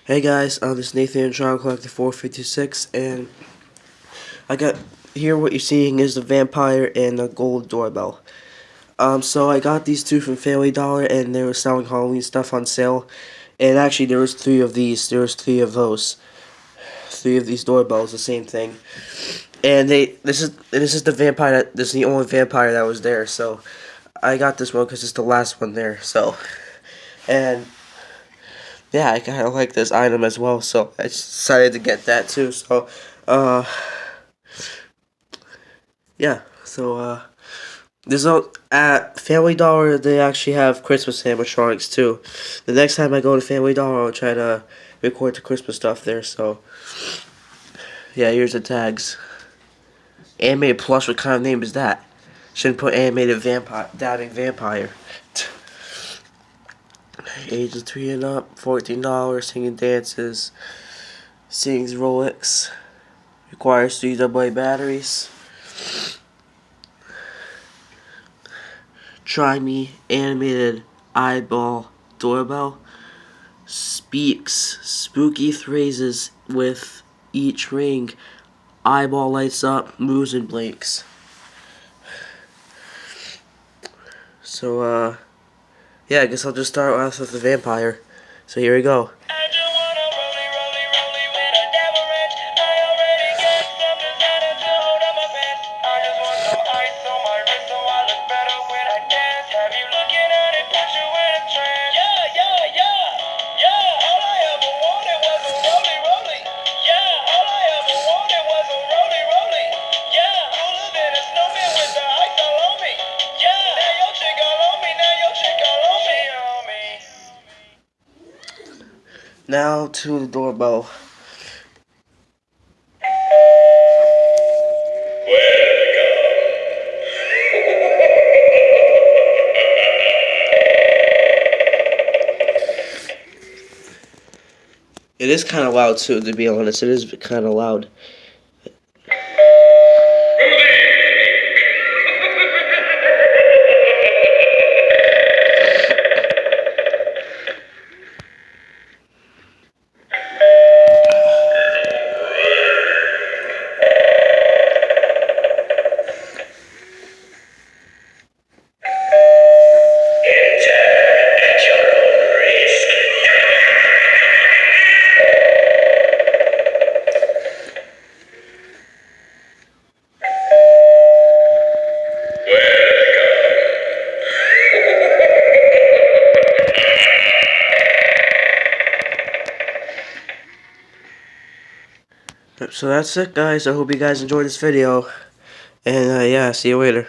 Hey guys, this is Nathan Child Collector 456, and I got here. What you're seeing is the vampire and the gold doorbell. So I got these two from Family Dollar, and they were selling Halloween stuff on sale. And actually, there was three of these. There was three of those. Three of these doorbells, the same thing. And this is the vampire. This is the only vampire that was there. So I got this one because it's the last one there. So and. Yeah, I kind of like this item as well, so I decided to get that too. So, yeah. So, there's at Family Dollar. They actually have Christmas animatronics too. The next time I go to Family Dollar, I'll try to record the Christmas stuff there. So, yeah. Here's the tags. Animated plush. What kind of name is that? Shouldn't put animated vampire. Doubting vampire. Ages 3 and up, $14, singing dances, sings Rolex, requires 3 AA batteries. Try me, animated eyeball doorbell, speaks spooky phrases with each ring, eyeball lights up, moves and blinks. So, yeah, I guess I'll just start off with the vampire. So here we go. Now to the doorbell. It is kind of loud too, to be honest. It is kind of loud. So that's it, guys. I hope you guys enjoyed this video. And, yeah, see you later.